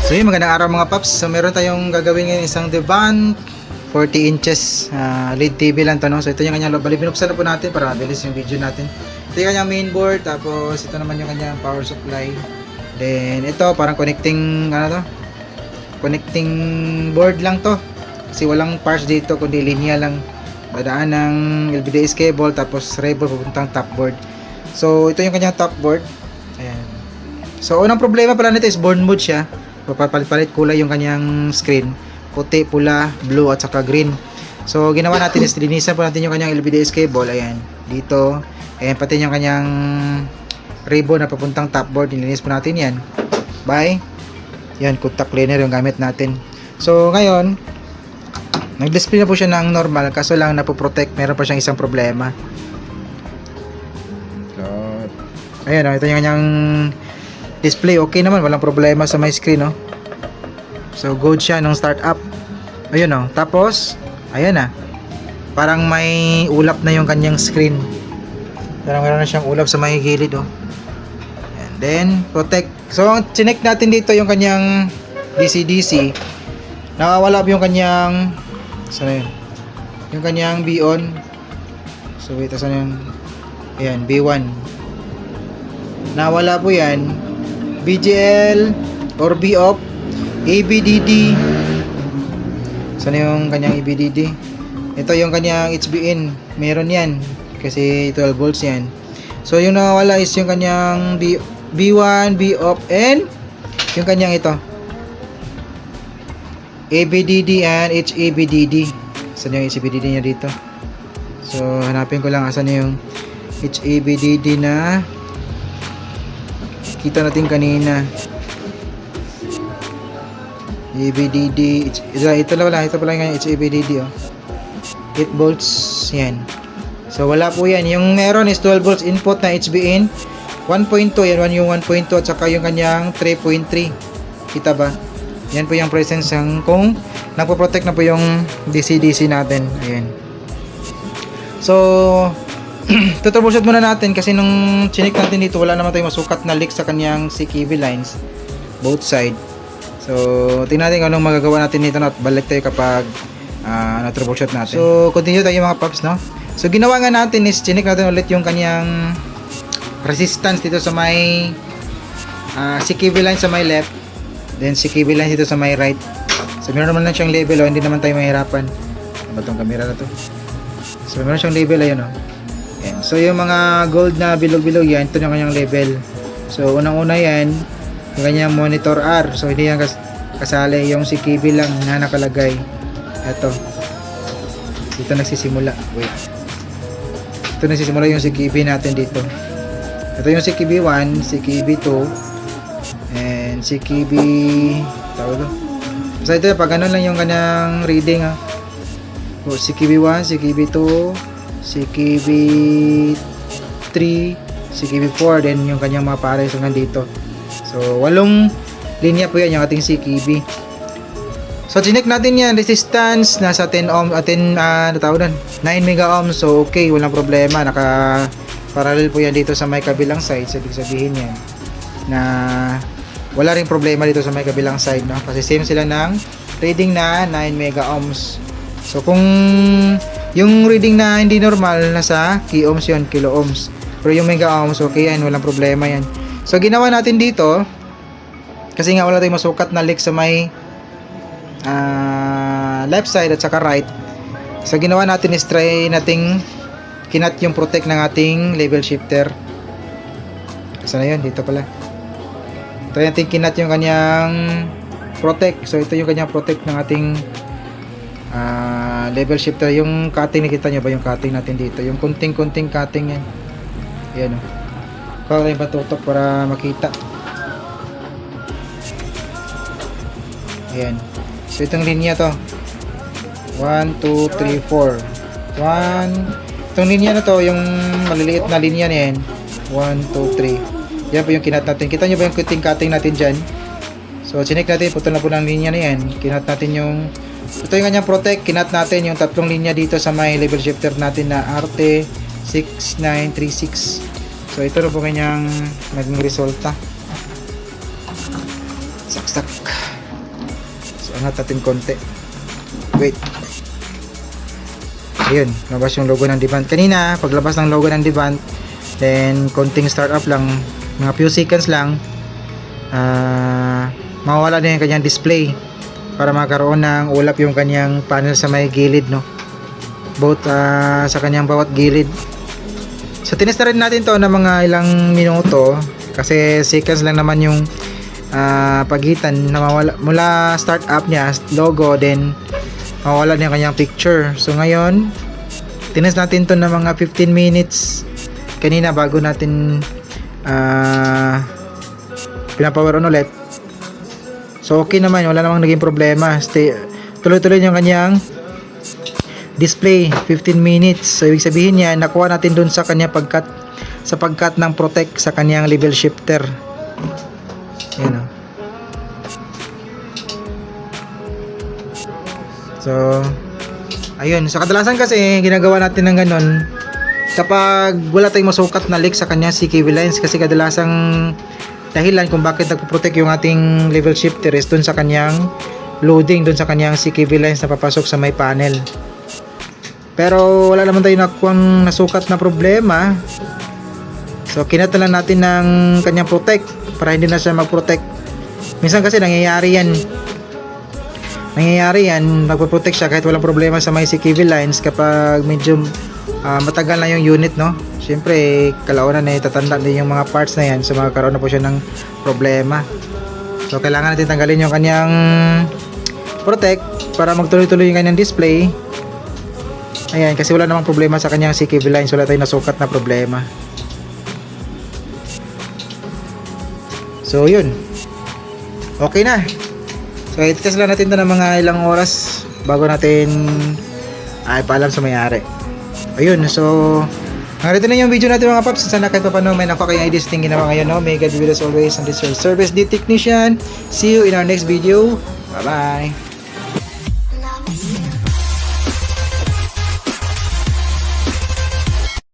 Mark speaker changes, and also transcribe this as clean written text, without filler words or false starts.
Speaker 1: So yun, magandang araw mga paps. So meron tayong gagawin ngayon isang Devant 40 inches LED TV lang to, no? So ito yung kanyang loob. Bali, binuksan na po natin para mabilis yung video natin. Ito yung kanyang mainboard, tapos ito naman yung kanyang power supply. Then ito parang connecting connecting board lang to. Kasi walang parts dito kundi linya lang. Dadaan ng LVDS cable tapos rebel pupuntang top board. So ito yung kanyang top board. Ayan. So unang problema pala nito is board mode siya. Papalit-palit kulay yung kanyang screen, puti, pula, blue at saka green. So ginawa natin is linisan po natin yung kanyang LVDS cable, ayan, dito, ayan, pati yung kanyang ribbon na papuntang top board, nilinis po natin yan by yan, contact cleaner yung gamit natin. So ngayon nag-display na po siya ng normal, kaso lang napoprotect, meron pa siyang isang problema. So ayan, ito yung kanyang display, okay naman, walang problema sa my screen, no? So good siya nung start up. Ayun, no? Tapos ayan na, parang may ulap na yung kanyang screen, parang meron na siyang ulap sa may gilid, oh. And then protect. So chinek natin dito yung kanyang DC-DC, nakawala yung kanyang, saan yun? Yung kanyang B-on. So wait, saan yun? Ayan, B1 nawala po yan. BGL or B-off, ABDD. Saan yung kanyang ABDD? Ito yung kanyang HBN, meron yan kasi 12 volts yan. So yung nawawala is yung kanyang B1, B-off, and yung kanyang ito ABDD and HABDD. Saan yung HABDD nya dito? So hanapin ko lang asan yung HABDD na kita natin kanina. ABDD, ito pala yung HABDD, oh. 8 volts yan. So wala po yan. Yung meron is 12 volts input na HBN 1.2, yan yung 1.2 at saka yung kanyang 3.3. Kita ba? Yan po yung presence ng kung nagpo-protect na po yung DC-DC natin. Ayan. So tutroubleshoot muna natin kasi nung chinik natin dito wala naman tayong masukat na leak sa kanyang CKV lines both side. So tingnan natin kung anong magagawa natin dito, at balik tayo kapag na-troubleshoot natin. So continue tayo mga paps, no? So ginawa nga natin is chinik natin ulit yung kanyang resistance dito sa may CKV line sa may left, then CKV line dito sa may right. So meron naman lang siyang label, oh, hindi naman tayo mahirapan. Ano ba tong camera na to? So meron siyang label, ayun, oh. Yan. So yung mga gold na bilog-bilog yan, ito yung kanyang label. So unang-una yan, yung kanyang monitor R. So hindi yan kasali, yung CKV lang na nakalagay. Ito. Dito nagsisimula. Wait. Ito nagsisimula yung CKV natin dito. Ito yung CKV 1, CKV 2, and CKV tawag ito. So ito, pag ganun lang yung kanyang reading, ha. So, CKV 1, CKV 2, CKV 3, CKV 4, then yung kanyang mga pares hanggang dito. So 8 linya po yan yung ating CKV. So chinek natin yan, resistance nasa 10 ohm, 9 mega ohm. So okay, walang problema, naka parallel po yan dito sa may kabilang side. So ibig sabihin yan na wala ring problema dito sa may kabilang side, no? Kasi same sila ng reading na 9 mega ohms. So kung yung reading na hindi normal, nasa kilo ohms yun, kilo ohms. Pero yung mega ohms, okay yan, walang problema yan. So ginawa natin dito, kasi nga wala tayong masukat na leak sa may left side at saka right. So ginawa natin is try nating kinat yung protect ng ating level shifter. Saan na yun? Dito pala. Try natin kinat yung kanyang protect. So ito yung kanyang protect ng ating level shifter. Yung cutting, nakita nyo ba yung cutting natin dito? Yung kunting-kunting cutting yan. Ayan, o. Kaya yung patutok para makita. Ayan. So itong linya to 1, 2, 3, 4 itong linya na to, yung maliliit na linya na yan, 1, 2, 3. Yan po yung kinat natin. Kita nyo ba yung kunting cutting natin dyan? So chinek natin, putol na po ng linya na yan. Kinat natin yung, ito yung kanyang protect. Kinat natin yung tatlong linya dito sa may level shifter natin na RT6936. So ito na po kanyang naging resulta. Saksak. So angat natin konti. Wait. Ayun, labas yung logo ng Devant. Kanina, paglabas ng logo ng Devant, then konting start up lang, mga few seconds lang, mawawala na yung kanyang display para magkaroon ng ulap yung kanyang panel sa may gilid, no? Both sa kanyang bawat gilid. So tinest na rin natin to ng mga ilang minuto kasi seconds lang naman yung pagitan na mawala, mula start up niya, logo, then mawala na yung kanyang picture. So ngayon, tinest natin to ng mga 15 minutes kanina bago natin pinapower on ulit. So okay naman, wala namang naging problema. Tuloy-tuloy yung kanyang display 15 minutes. So ibig sabihin niya nakuha natin dun sa kanya pagkat ng protect sa kanyang level shifter. Ayan o. So ayun, so kadalasan kasi ginagawa natin ng ganun kapag wala tayong masukat na leak sa kanyang CKV lines, kasi kadalasang dahilan kung bakit nagpo-protect yung ating level shifter is dun sa kanyang loading, dun sa kanyang CKV lines na papasok sa may panel. Pero wala naman tayo nakuhang nasukat na problema. So kinata lang natin ng kanyang protect para hindi na siya mag-protect. Minsan kasi nangyayari yan, nagpo-protect siya kahit walang problema sa may CKV lines kapag medyo matagal na yung unit, no? Siyempre kalaunan na tatanda din yung mga parts na yan, so magkakaroon na po siya ng problema. So kailangan natin tanggalin yung kanyang protect para magtuloy-tuloy yung kanyang display. Ayan, kasi wala namang problema sa kanyang CKV lines, wala tayong nasukat na problema. So yun, okay na. So i-test lang natin ito ng mga ilang oras bago natin ipaalam sa may-ari. Ayun, so narito na yung video natin mga paps. Sana kahit pa paano may nakuha kayong ideas ting ginawa ngayon, no? May God be with us always, and this is your service D technician. See you in our next video. Bye bye.